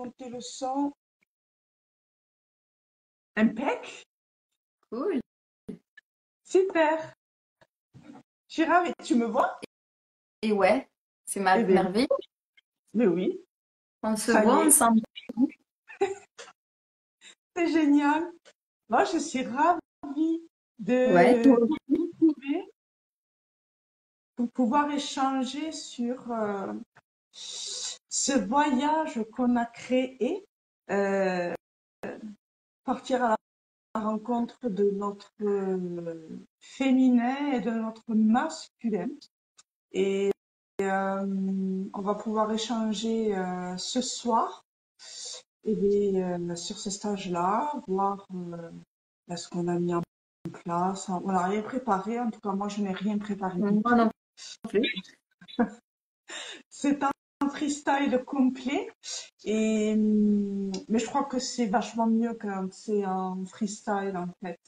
monter le son. Impec. Cool. Super. Je suis ravie. Tu me vois? Et ouais, c'est Eh bien, merveilleux. mais oui, On se ça y voit est, ensemble. c'est génial. Moi, je suis ravie Ouais, toi de aussi. vous trouver pour pouvoir échanger sur ce voyage qu'on a créé, euh, partir à la rencontre de notre féminin et de notre masculin. Et on va pouvoir échanger ce soir sur ce stage-là, voir ce qu'on a mis en place. On n'a rien préparé, en tout cas moi je n'ai rien préparé du Moi non tout. plus. C'est un freestyle complet, mais je crois que c'est vachement mieux quand c'est un freestyle en fait.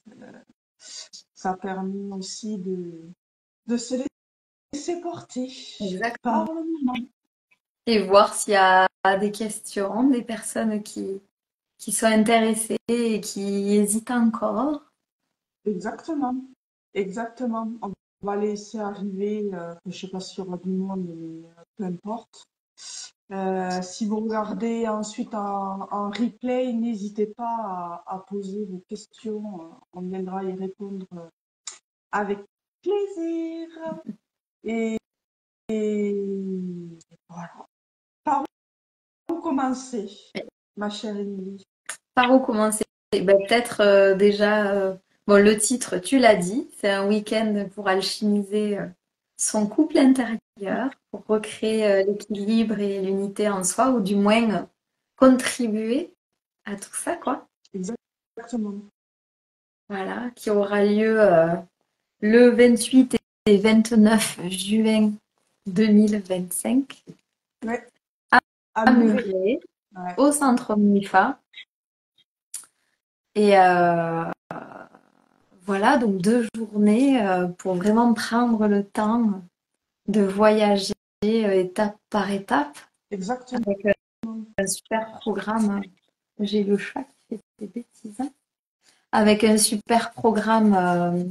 Ça permet aussi de se laisser porter par Exactement. le moment. Et voir s'il y a des questions, des personnes qui sont intéressées et qui hésitent encore. Exactement, exactement. On va laisser arriver, je sais pas s'il y aura du monde, mais peu importe. Si vous regardez ensuite en replay, n'hésitez pas à poser vos questions. On viendra y répondre avec plaisir. Et, et voilà. Par où commencer, ma chère Émilie? Par où commencer? Ben, peut-être déjà, bon, le titre, tu l'as dit, c'est un week-end pour alchimiser son couple intérieur, pour recréer l'équilibre et l'unité en soi, ou du moins contribuer à tout ça, quoi. Exactement. Voilà, qui aura lieu le 28 et 29 juin 2025 Ouais, à à Muret. Muret, Ouais. au centre MIFA. Et voilà, donc 2 journées pour vraiment prendre le temps de voyager étape par étape Exactement. avec un super programme. J'ai le chat qui fait des bêtises, hein. Avec un super programme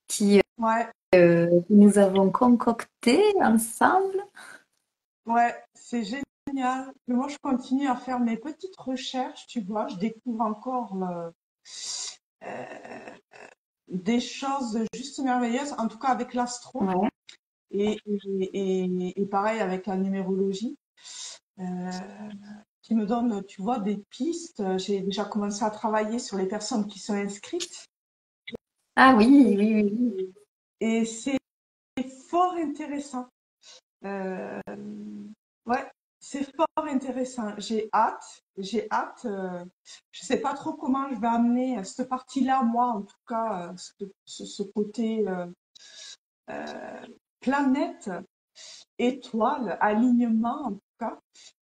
qui Ouais, nous avons concocté ensemble. ouais, c'est génial. Mais moi, je continue à faire mes petites recherches, tu vois. Je découvre encore euh, des choses juste merveilleuses, en tout cas avec l'astro Ouais. et pareil avec la numérologie, euh, qui me donne, tu vois, des pistes. J'ai déjà commencé à travailler sur les personnes qui sont inscrites Ah oui, oui, oui, oui. et c'est fort intéressant. Euh, ouais, c'est fort intéressant. J'ai hâte. Je sais pas trop comment je vais amener cette partie-là, moi, en tout cas, ce côté euh, planète, étoile, alignement, en tout cas.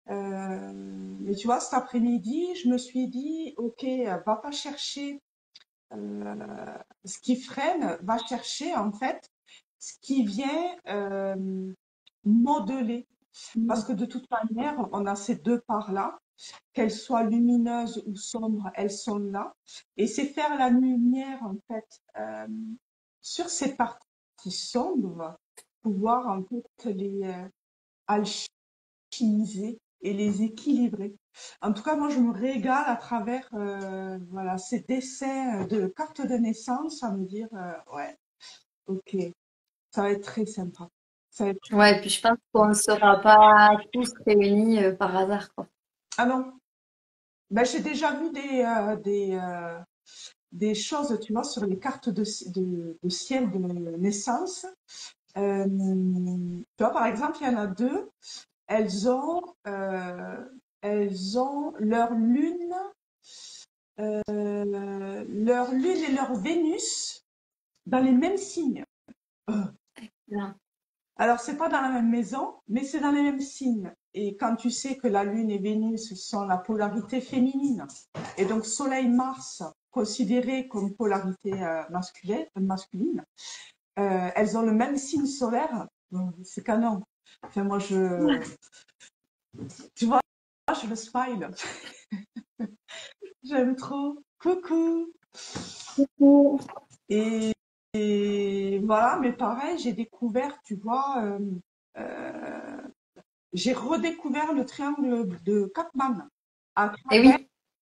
Mais tu vois, cet après-midi, je me suis dit, ok, va pas chercher ce qui freine, va chercher en fait ce qui vient modeler. Parce que de toute manière, on a ces deux parts-là, qu'elles soient lumineuses ou sombres, elles sont là. Et c'est faire la lumière, en fait, sur ces parties sombres, pouvoir en fait les alchimiser et les équilibrer. En tout cas, moi, je me régale à travers voilà, ces dessins de cartes de naissance à me dire, ouais, ok, ça va être très sympa. Ça va être... Ouais, et puis je pense qu'on ne sera pas tous réunis par hasard, quoi. Ah non, ben, j'ai déjà vu des choses, tu vois, sur les cartes de ciel de naissance. Tu vois, par exemple, il y en a deux. Elles ont, euh, elles ont leur lune et leur Vénus dans les mêmes signes. Bien. Alors, c'est pas dans la même maison, mais c'est dans les mêmes signes. Et quand tu sais que la Lune et Vénus sont la polarité féminine, et donc Soleil-Mars considéré comme polarité masculine, elles ont le même signe solaire, c'est canon. Enfin, moi, tu vois, je le smile. J'aime trop. Coucou. Et, et voilà, mais pareil, j'ai découvert, tu vois, euh, j'ai redécouvert le triangle de Kaplan à Et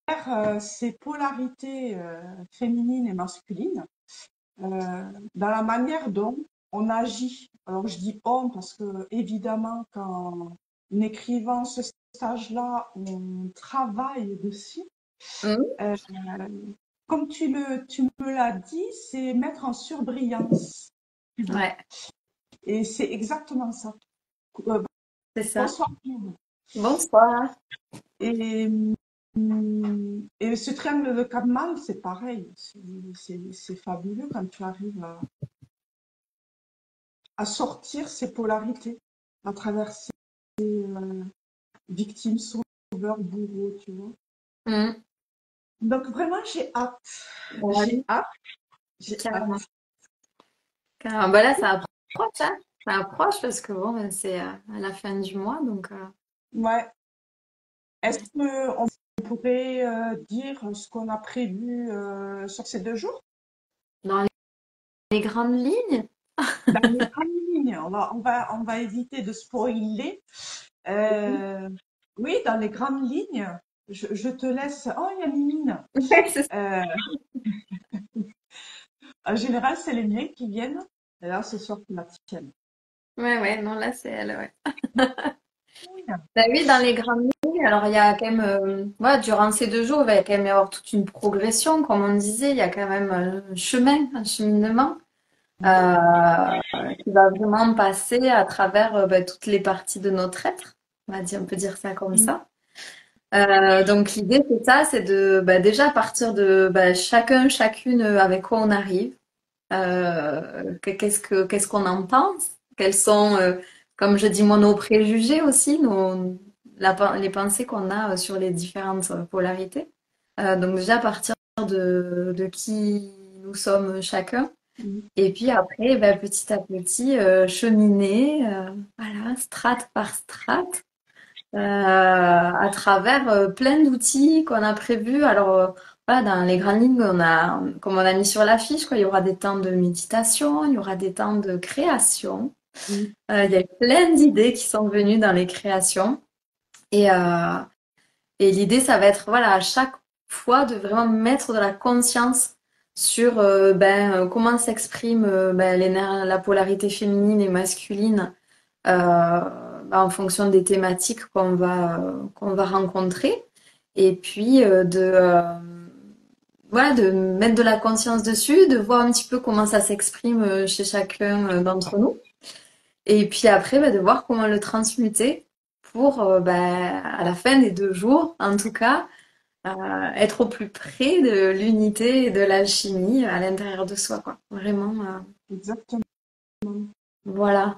travers oui, ses polarités féminines et masculines, dans la manière dont on agit. Alors je dis on parce que évidemment, quand en écrivant ce stage-là, on travaille dessus. mhm, Euh, Comme tu me l'as dit, c'est mettre en surbrillance. Tu vois. ouais, Et c'est exactement ça. Euh, c'est ça. Bonsoir. Guillaume. Bonsoir. Et, et ce triangle de Karman, c'est pareil. C'est fabuleux quand tu arrives à sortir ces polarités à travers ces victimes, sauveurs, bourreaux, tu vois. Mhm. Donc vraiment, j'ai hâte. Bah J'ai oui, hâte. J'ai carrément. hâte. Carrément. Bah là, ça approche, hein. Ça approche parce que bon, c'est à la fin du mois, donc Ouais. Est-ce qu'on pourrait dire ce qu'on a prévu sur ces 2 jours? dans les grandes lignes. Dans les grandes lignes, on va éviter de spoiler. Euh, oui, dans les grandes lignes, je te laisse. Oh, il y a Mimine. Ouais, c'est ça. Euh, En général, c'est les miens qui viennent. Et là, ce soir, c'est la tienne. Ouais, ouais, non, là, c'est elle, ouais. Bah oui, dans les grandes lignes, alors il y a quand même, ouais, durant ces 2 jours, il va quand même y avoir toute une progression, comme on disait, il y a quand même un chemin, un cheminement qui va vraiment passer à travers bah, toutes les parties de notre être, on peut dire ça comme ça. Donc l'idée c'est ça, c'est de bah, déjà partir de bah, chacun, chacune avec quoi on arrive, qu'est-ce qu'on en pense, quels sont, comme je dis moi, nos préjugés aussi, les pensées qu'on a sur les différentes polarités. Donc déjà partir de qui nous sommes chacun, Mhm. et puis après, bah, petit à petit, cheminer, voilà, strate par strate à travers plein d'outils qu'on a prévus. Alors, voilà, dans les grandes lignes, comme on a mis sur l'affiche, quoi, il y aura des temps de méditation, il y aura des temps de création. Mhm. Il y a plein d'idées qui sont venues dans les créations. Et, euh, et l'idée, ça va être, voilà, à chaque fois de vraiment mettre de la conscience sur comment s'exprime la polarité féminine et masculine en fonction des thématiques qu'on va rencontrer. Et puis voilà, de mettre de la conscience dessus, de voir un petit peu comment ça s'exprime chez chacun d'entre nous. Et puis après, de voir comment le transmuter pour, à la fin des 2 jours, en tout cas, être au plus près de l'unité et de l'alchimie à l'intérieur de soi, quoi. Vraiment, Exactement. voilà.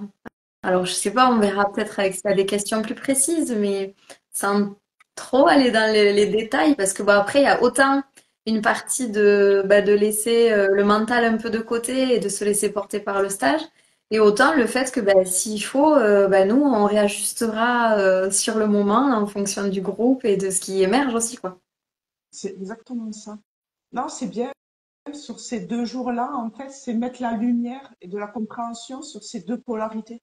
Alors, je sais pas, on verra peut-être avec ça des questions plus précises, mais sans trop aller dans les détails, parce que bon, après, il y a autant une partie de laisser le mental un peu de côté et de se laisser porter par le stage, et autant le fait que s'il faut, nous, on réajustera sur le moment en fonction du groupe et de ce qui émerge aussi, quoi. C'est exactement ça. Non, c'est bien. Sur ces 2 jours-là, en fait, c'est mettre la lumière et de la compréhension sur ces deux polarités.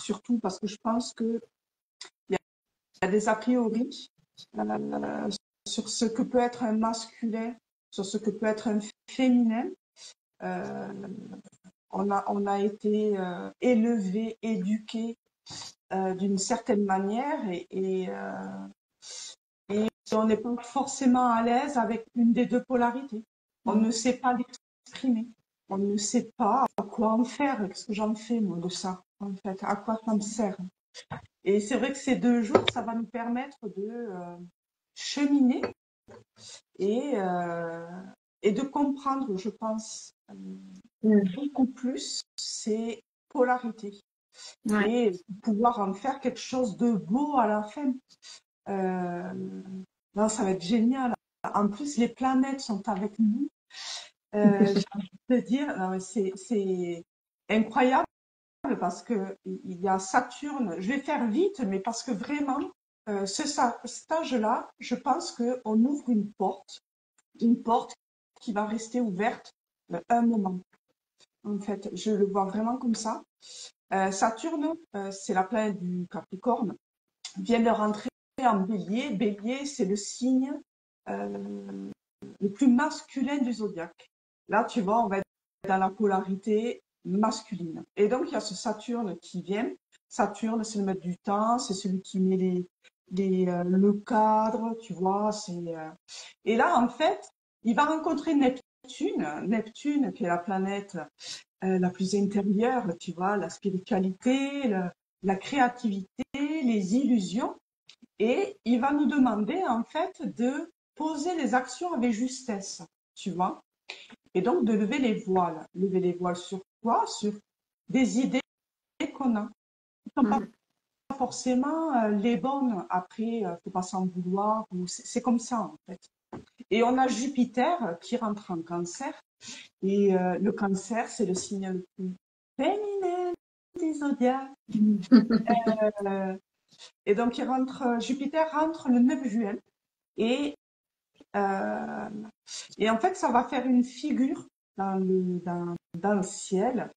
Surtout parce que je pense qu'il y a des a priori euh, sur ce que peut être un masculin, sur ce que peut être un féminin. Euh, on a été élevé, éduqué d'une certaine manière et on n'est pas forcément à l'aise avec une des deux polarités. On ne sait pas l'exprimer. On ne sait pas à quoi en faire. Qu'est-ce que j'en fais, moi, de ça, en fait? À quoi ça me sert? Et c'est vrai que ces 2 jours, ça va nous permettre de cheminer et, euh, et de comprendre, je pense, Mm. beaucoup plus ces polarités Ouais. et pouvoir en faire quelque chose de beau à la fin. Euh, non, ça va être génial. En plus, les planètes sont avec nous. J'ai envie de te dire, non, mais c'est incroyable parce que il y a Saturne. Je vais faire vite, mais parce que vraiment, cet âge-là, je pense qu'on ouvre une porte qui va rester ouverte un moment. En fait, je le vois vraiment comme ça. Saturne, c'est la planète du Capricorne, vient de rentrer en Bélier. Bélier, c'est le signe euh, le plus masculin du zodiaque. Là, tu vois, on va être dans la polarité masculine. Et donc, il y a ce Saturne qui vient. Saturne, c'est le maître du temps, c'est celui qui met le cadre, tu vois. Et là, en fait, il va rencontrer Neptune. Neptune, qui est la planète la plus intérieure, tu vois, la spiritualité, la créativité, les illusions. Et il va nous demander, en fait, de poser les actions avec justesse, tu vois. Et donc, de lever les voiles. Lever les voiles sur quoi? Sur des idées qu'on a. Qui ne sont pas Mhm. forcément les bonnes. Après, faut pas s'en vouloir. C'est comme ça, en fait. Et on a Jupiter qui rentre en cancer. Et le cancer, c'est le signe le plus féminin des zodiaques. Euh, et donc, Jupiter rentre le 9 juin. Et, euh, et en fait, ça va faire une figure dans le ciel.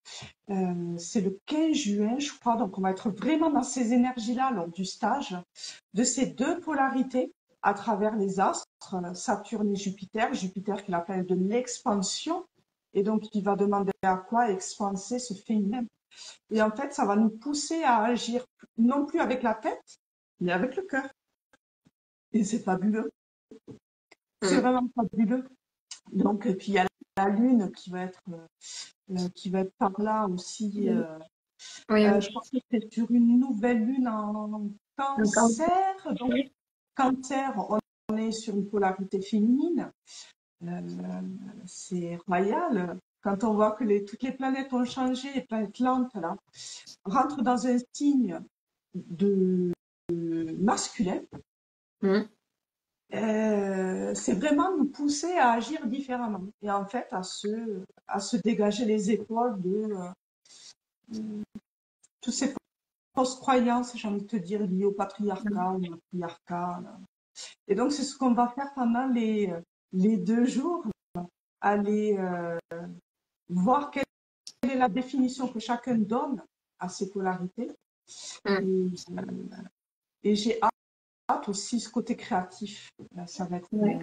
C'est le 15 juin, je crois. Donc, on va être vraiment dans ces énergies-là lors du stage de ces deux polarités à travers les astres, Saturne et Jupiter. Jupiter qui est la planète de l'expansion. Et donc, il va demander à quoi expanser ce féminin. Et en fait, ça va nous pousser à agir non plus avec la tête, mais avec le cœur. Et c'est fabuleux. C'est Mhm. vraiment fabuleux. Donc, et puis il y a la Lune qui va être par là aussi. Oui, Je pense que c'est sur une nouvelle Lune en encore. Cancer. Donc, Cancer, on est sur une polarité féminine. Euh, c'est royal. Quand on voit que toutes les planètes ont changé, les planètes lentes, là, rentrent dans un signe de masculin, Mhm. c'est vraiment nous pousser à agir différemment et en fait à se dégager les épaules de toutes ces fausses croyances, j'ai envie de te dire, liées au patriarcat, au matriarcat. Là. Et donc c'est ce qu'on va faire pendant les 2 jours, aller voir quelle est la définition que chacun donne à ces polarités. Mhm. Et, et j'ai hâte aussi ce côté créatif. Ça va être Ouais.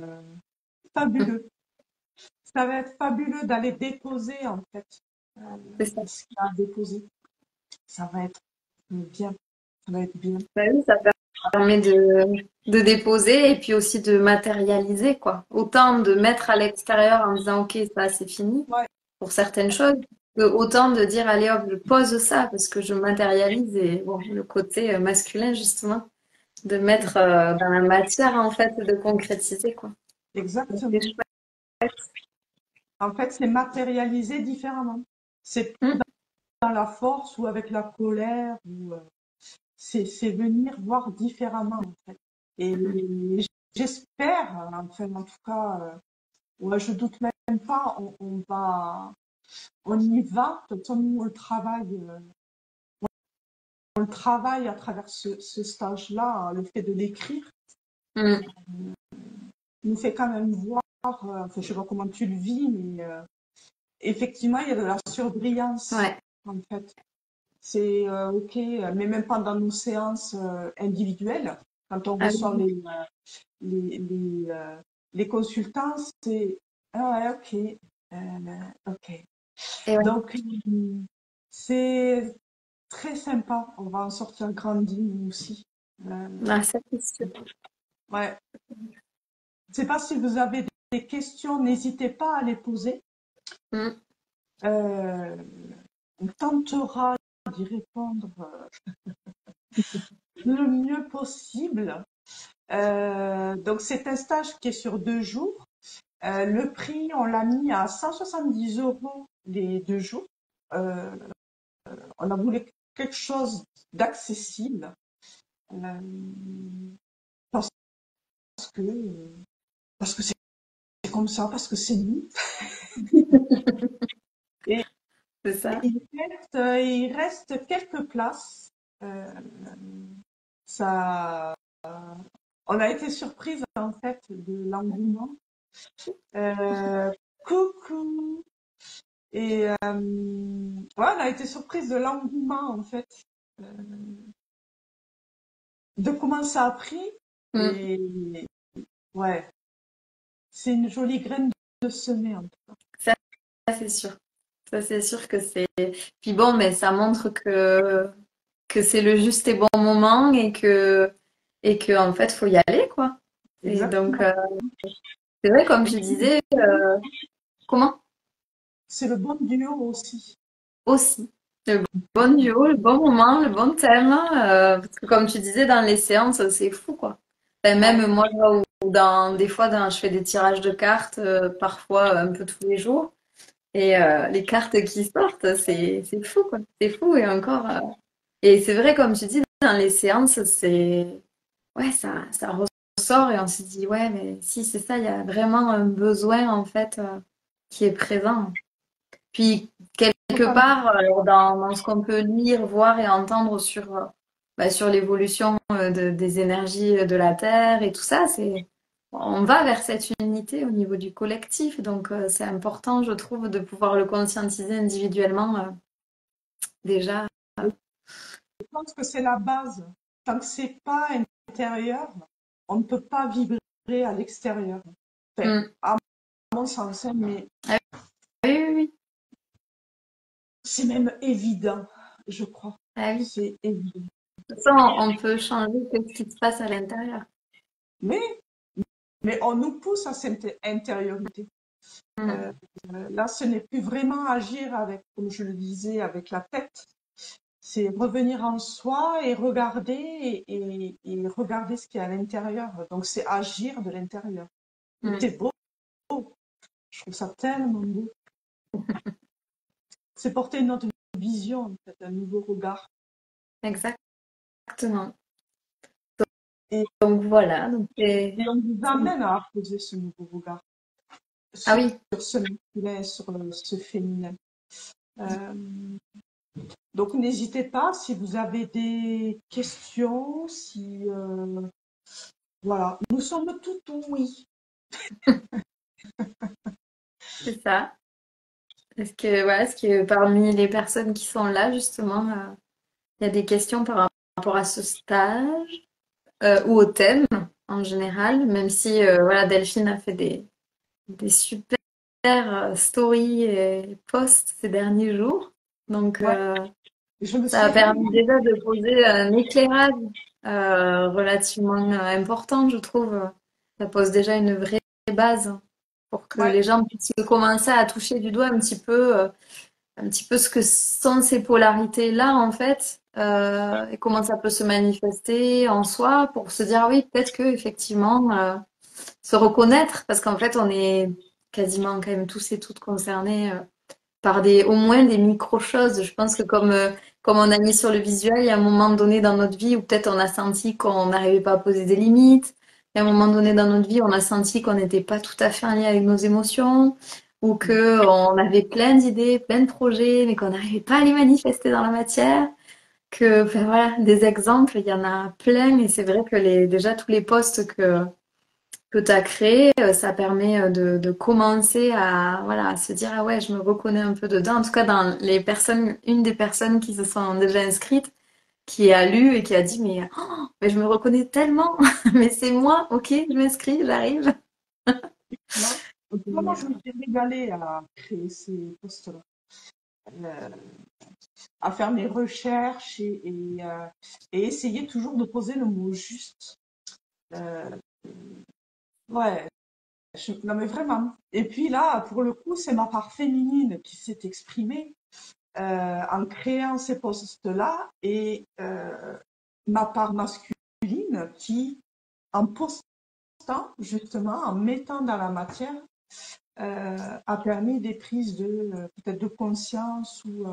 fabuleux. Ça va être fabuleux d'aller déposer en fait C'est ça. ce qu'il y a à déposer. Ça va être bien. Ça va être bien. Bah oui, ça permet de déposer et puis aussi de matérialiser, quoi. Autant de mettre à l'extérieur en disant, OK, ça, c'est fini Ouais, pour certaines choses, que autant de dire, allez hop, je pose ça parce que je matérialise et bon, le côté masculin, justement, de mettre dans la matière, en fait, et de concrétiser, quoi. Donc, c'est exactement. chouette. En fait, c'est matérialisé différemment. C'est Mm. dans la force ou avec la colère ou c'est venir voir différemment en fait. Et j'espère, enfin en tout cas, ouais, je doute même pas, on y va. De toute façon, nous, on le travaille à travers ce stage-là, hein, le fait de l'écrire Mm. nous fait quand même voir, enfin, je sais pas comment tu le vis, mais effectivement, il y a de la surbrillance, Ouais. en fait. C'est OK, mais même pendant nos séances individuelles, quand on Ah reçoit oui. les, les, euh, les consultants, c'est ah ouais, OK, OK. Et ouais. Donc, c'est très sympa. On va en sortir grandi, nous aussi. Euh, Ah, ça, c'est sûr. ouais. Je ne sais pas si vous avez des questions, n'hésitez pas à les poser. Mm. Euh, on tentera d'y répondre le mieux possible. Donc c'est un stage qui est sur 2 jours. Le prix, on l'a mis à 170 € les 2 jours. Euh, on a voulu quelque chose d'accessible euh, parce que parce que c'est comme ça, parce que c'est nous. Et C'est ça. il reste quelques places. Euh, ça on a été surprise en fait de l'engouement. Euh, Coucou. Et ouais, on a été surprise de l'engouement en fait, euh, de comment ça a pris. Mm. Et ouais, c'est une jolie graine de semer en tout Ça, c'est sûr. Ça, c'est sûr que c'est. Puis bon, mais ça montre que c'est le juste et bon moment et que en fait, faut y aller, quoi. cas. Et donc, Exactement. c'est vrai, comme Et tu puis, disais, comment? c'est le bon duo aussi. Aussi. Le bon duo, le bon moment, le bon thème. Parce que comme tu disais, dans les séances, c'est fou, quoi. Enfin, Ouais, même moi, des fois, je fais des tirages de cartes, parfois un peu tous les jours. Et les cartes qui sortent, c'est fou, quoi. C'est fou et encore. Et c'est vrai, comme tu dis, dans les séances, ouais, ça ressort et on se dit, ouais, mais si c'est ça, il y a vraiment un besoin, en fait, qui est présent. Puis, quelque totalement. part, dans ce qu'on peut lire, voir et entendre sur l'évolution des énergies de la Terre et tout ça, on va vers cette unité au niveau du collectif. Donc, c'est important, je trouve, de pouvoir le conscientiser individuellement, déjà. Je pense que c'est la base. Tant que c'est pas intérieur, on ne peut pas vibrer à l'extérieur. Enfin, Mm. à mon sens, hein, mais Ah oui, oui, oui. c'est même évident, je crois. Ah oui. C'est évident. De toute façon, on peut changer ce qui se passe à l'intérieur. Mais, mais on nous pousse à cette intériorité. Mm. Euh, Là, ce n'est plus vraiment agir avec, comme je le disais, avec la tête. C'est revenir en soi et regarder et regarder ce qu'il y a à l'intérieur. Donc, c'est agir de l'intérieur. Et Mm. c'est beau. Je trouve ça tellement beau. C'est porter une autre vision, en fait, un nouveau regard. Exactement. Et, Donc voilà. Donc, et on vous amène à poser ce nouveau regard ah sur oui. ce masculin, sur ce féminin. Euh, donc n'hésitez pas si vous avez des questions, si voilà, nous sommes tout oui. C'est ça. Est-ce que parmi les personnes qui sont là, justement, il y a des questions par rapport à ce stage ou au thème en général, même si voilà, Delphine a fait des super stories et posts ces derniers jours. Donc, Ouais, je me ça suis a permis régalée. déjà de poser un éclairage relativement important, je trouve. Ça pose déjà une vraie base pour que Ouais, les gens puissent commencer à toucher du doigt un petit peu ce que sont ces polarités-là, en fait, et comment ça peut se manifester en soi pour se dire, ah oui, peut-être que effectivement, se reconnaître, parce qu'en fait, on est quasiment quand même tous et toutes concernés par au moins des micro-choses. Je pense que comme on a mis sur le visuel, il y a un moment donné dans notre vie où peut-être on a senti qu'on n'arrivait pas à poser des limites. Il y a un moment donné dans notre vie, on a senti qu'on n'était pas tout à fait en lien avec nos émotions, ou que on avait plein d'idées, plein de projets, mais qu'on n'arrivait pas à les manifester dans la matière. Enfin voilà, des exemples, il y en a plein, et c'est vrai que déjà tous les posts que tu as créé, ça permet de commencer à, voilà, à se dire, ah ouais, je me reconnais un peu dedans. En tout cas, dans les personnes, une des personnes qui se sont déjà inscrites, qui a lu et qui a dit, mais je me reconnais tellement, mais c'est moi, ok, je m'inscris, j'arrive. non. Et, Moi, je me suis régalée à créer ces postes-là, euh, à faire mes recherches et essayer toujours de poser le mot juste. Euh, ouais, non mais vraiment. Et puis là, pour le coup, c'est ma part féminine qui s'est exprimée en créant ces postes-là et ma part masculine qui, en postant justement, en mettant dans la matière, a permis des prises de peut-être de conscience ou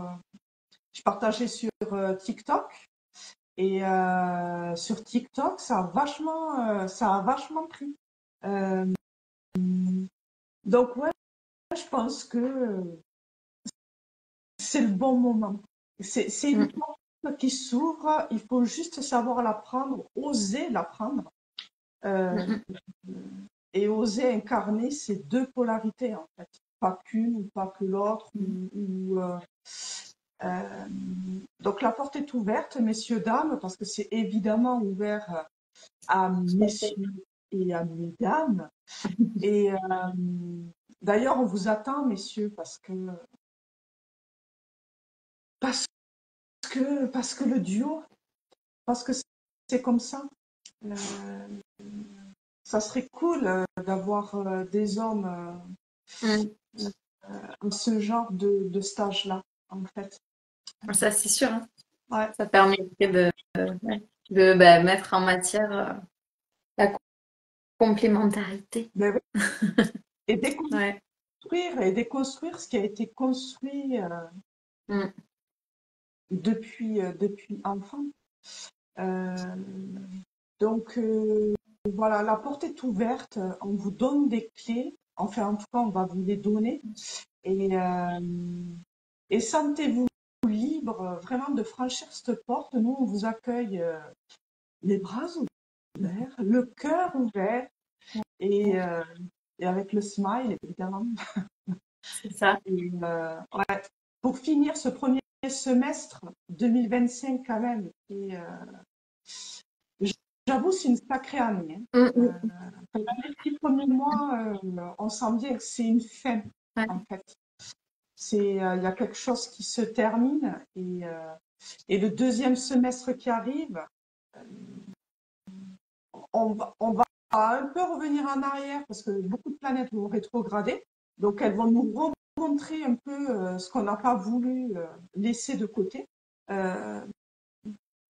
je partageais sur TikTok et sur TikTok ça a vachement pris. Euh, donc ouais, je pense que c'est le bon moment. C'est une mm, porte qui s'ouvre, il faut juste savoir la prendre, oser la prendre. Mm, Euh, mm. et oser incarner ces deux polarités, en fait. Pas qu'une ou pas que l'autre. Euh, donc la porte est ouverte, messieurs, dames, parce que c'est évidemment ouvert à Tout à fait. messieurs et à mesdames. Et d'ailleurs, on vous attend, messieurs, parce parce que le duo, parce que c'est comme ça. Euh, Ça serait cool d'avoir des hommes Mm. à ce genre de stage-là, en fait. Ça, c'est sûr, hein. Ouais, Ça permettrait ouais, de bah, mettre en matière la complémentarité. mais oui. Et Ouais. déconstruire ce qui a été construit Mm. depuis enfant. Euh, donc voilà, la porte est ouverte. On vous donne des clés. Enfin, en tout cas, on va vous les donner. Et, euh, et sentez-vous libre vraiment de franchir cette porte. Nous, on vous accueille les bras ouverts, le cœur ouvert et, euh, et avec le smile, évidemment. C'est ça. Et, ouais, pour finir ce premier semestre 2025 quand même, j'avoue, c'est une sacrée année. Mm, Hein. mm. Les 6 premiers mois, on sent bien que c'est une fin, Ouais. en fait. Il y a quelque chose qui se termine et le deuxième semestre qui arrive, on va un peu revenir en arrière parce que beaucoup de planètes vont rétrograder. Donc, elles vont nous remontrer un peu ce qu'on n'a pas voulu laisser de côté. Euh,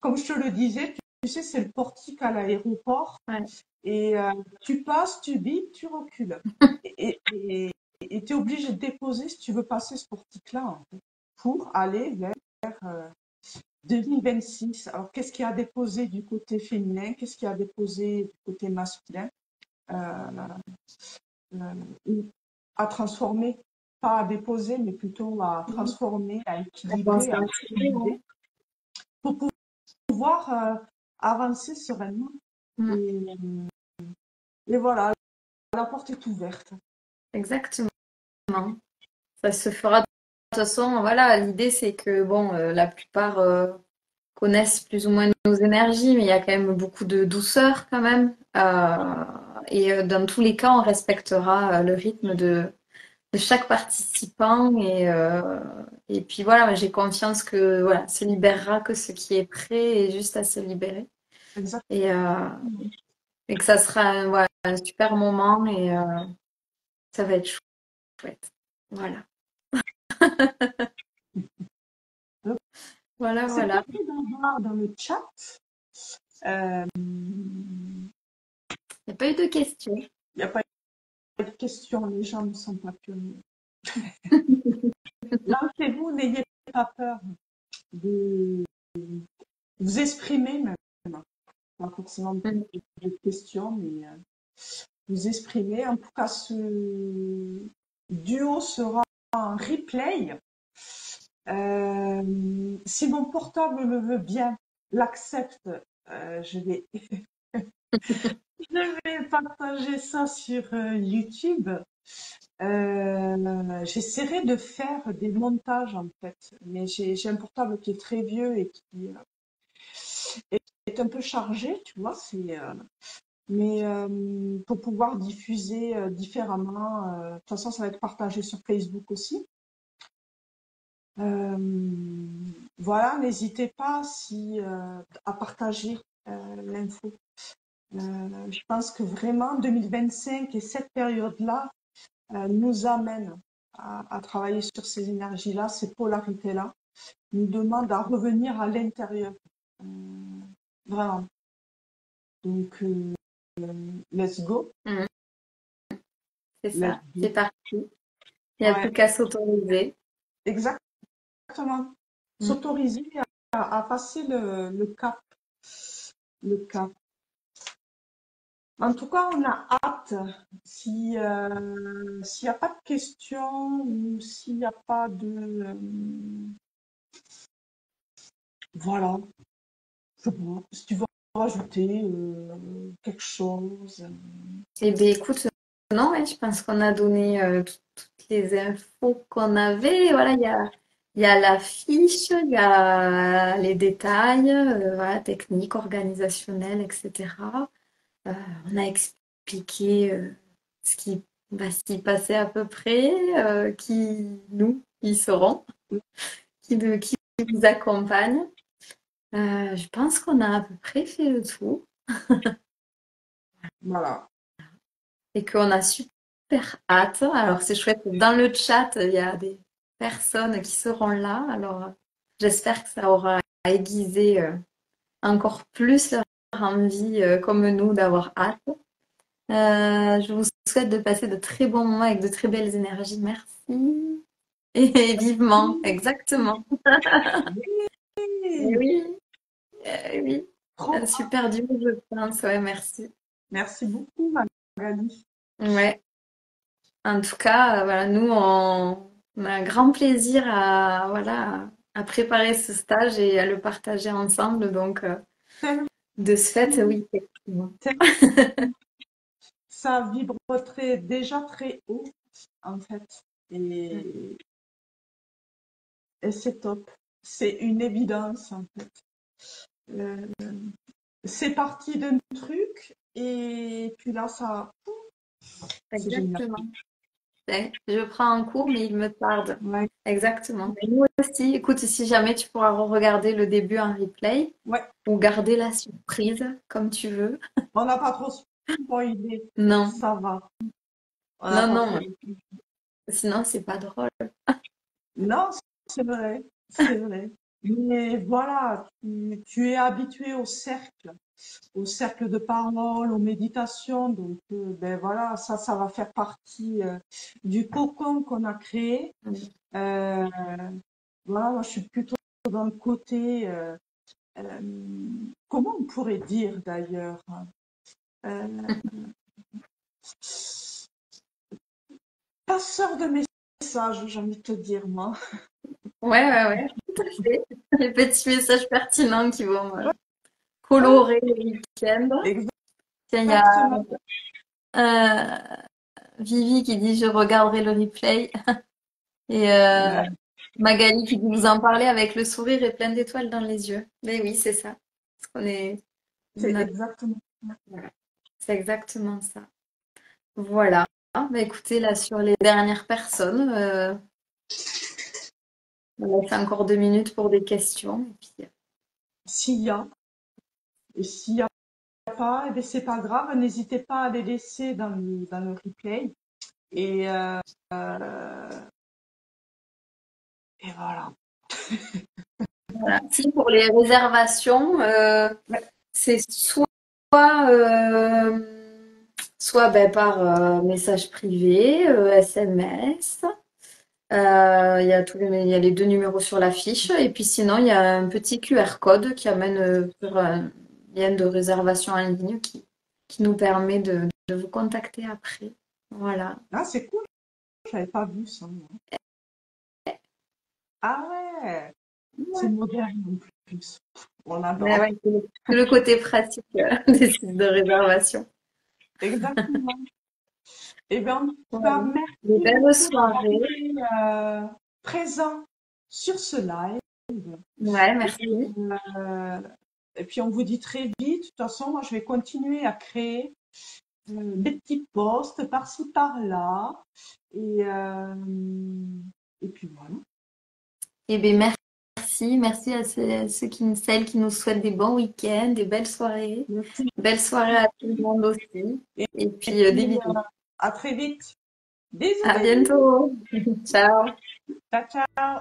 Comme je te le disais, tu sais, c'est le portique à l'aéroport. Ouais. Et tu passes, tu bipes, tu recules. Et tu es obligé de déposer si tu veux passer ce portique-là, en fait, pour aller vers euh, 2026. Alors, qu'est-ce qu'il y a à déposer du côté féminin? Qu'est-ce qu'il y a à déposer du côté masculin? Euh, à transformer, pas à déposer, mais plutôt à transformer, à Bon, équilibrer, c'est à un sujet, ouais. optimiser, pour pouvoir avancer sereinement. Mm. Et, et voilà, la porte est ouverte. Exactement. Ça se fera de toute façon. Voilà, l'idée c'est que bon, la plupart connaissent plus ou moins nos énergies, mais il y a quand même beaucoup de douceur quand même. Et dans tous les cas, on respectera le rythme de chaque participant. Et puis voilà, j'ai confiance que voilà, se libérera que ce qui est prêt et juste à se libérer. Exactement. Et, euh, et que ça sera voilà, un super moment et ça va être chouette. Voilà. Voilà, C'est voilà. possible d'avoir dans le chat. euh, Il n'y a pas eu de questions. Il n'y a pas de questions, les gens ne sont pas curieux. Lancez-vous, n'ayez pas peur de vous exprimer même. Pas forcément Mm. de questions, mais vous exprimer. En tout cas, ce duo sera en replay. Si mon portable le veut bien, l'accepte, je vais, je vais partager ça sur YouTube. J'essaierai de faire des montages en fait, mais j'ai un portable qui est très vieux et qui est un peu chargé, tu vois. Mais pour pouvoir diffuser différemment, de toute façon, ça va être partagé sur Facebook aussi. Euh, voilà, n'hésitez pas si à partager l'info. Je pense que vraiment 2025 et cette période-là nous amène à travailler sur ces énergies-là, ces polarités-là, nous demande à revenir à l'intérieur. Euh, Vraiment. Donc, let's go. Mm. C'est Let's ça. go. C'est parti. Il n'y a Ouais, plus qu'à s'autoriser. exactement. Mm. S'autoriser à passer le cap. Le cap. En tout cas, on a hâte. Si, s'il n'y a pas de questions ou s'il n'y a pas Voilà. Je sais pas. Si tu veux rajouter quelque chose. Eh bien, écoute, non, ouais, je pense qu'on a donné toutes les infos qu'on avait. Voilà, il y a la fiche, il y a les détails, voilà, techniques, organisationnels, etc. Euh, on a expliqué ce qui va s'y passer à peu près, qui nous y serons, qui vous accompagne. Je pense qu'on a à peu près fait le tour Voilà. et qu'on a super hâte. Alors c'est chouette, dans le chat, il y a des personnes qui seront là. Alors j'espère que ça aura aiguisé encore plus leur envie, comme nous, d'avoir hâte. Je vous souhaite de passer de très bons moments avec de très belles énergies. Merci. Et vivement, exactement. Eh Oui. oui, oui. Trop. Super dur, je pense. Ouais, merci. Merci beaucoup, Magali. Ouais. En tout cas, voilà, nous, on a un grand plaisir à, voilà, à préparer ce stage et à le partager ensemble. Donc, Tellement, de ce fait, oui, effectivement. ça vibre déjà très haut, en fait. Et, et c'est top. C'est une évidence, en fait. Euh, c'est parti d'un truc, et puis là, c'est génial. Exactement. Ouais, je prends un cours, mais il me tarde. Ouais, Exactement. Mais nous aussi, écoute, si jamais tu pourras regarder le début en replay ouais. ou garder la surprise comme tu veux. On n'a pas trop spoilé. Non, Ça va. On n'a non, pas trop. non. Sinon, c'est pas drôle. Non, c'est vrai. C'est vrai. Mais voilà, tu es habitué au cercle de parole, aux méditations. Donc, ben voilà, ça va faire partie du cocon qu'on a créé. Euh, voilà, moi, je suis plutôt dans le côté, euh, comment on pourrait dire d'ailleurs, euh, passeur de messages, j'ai envie de te dire, moi. Ouais, ouais, ouais, tout à fait. Les petits messages pertinents qui vont Ouais, colorer le week-end. Tiens, il y a exactement. euh, Vivi qui dit je regarderai le replay et Ouais, Magali qui dit vous en parlez avec le sourire et plein d'étoiles dans les yeux. Mais oui, c'est ça. Parce qu'on est, on c'est a- exactement. voilà. C'est exactement ça. Voilà. Bah, écoutez, là, sur les dernières personnes, on laisse encore 2 minutes pour des questions. Et puis, S'il y a, et s'il n'y a pas, eh ben, c'est pas grave, n'hésitez pas à les laisser dans le replay. Et, et voilà. voilà. Si pour les réservations, Ouais, c'est euh, soit ben, par message privé, SMS. Il y a les 2 numéros sur la fiche. Et puis sinon, il y a un petit QR code qui amène sur un lien de réservation en ligne qui nous permet de vous contacter après. Voilà. ah, c'est cool, j'avais pas vu ça, moi. Ah ouais, c'est Ouais. moderne en plus. On Ouais, adore. ouais, c'est le côté pratique des sites de réservation. Exactement. Eh bien, en tout cas, Voilà. Des merci belles beaucoup d'avoir soirées. été présent sur ce live. Ouais, Et puis, merci. on vous dit très vite. De toute façon, moi, je vais continuer à créer des petits posts par-ci par-là. Et, euh, et puis voilà. Eh bien, merci. Merci à celles qui nous souhaitent des bons week-ends, des belles soirées. Merci. Belle soirée à tout le monde aussi. Et, Et et puis, des puis, bisous. à très vite. Bisous, À bisous. bientôt. Ciao. Ciao, ciao.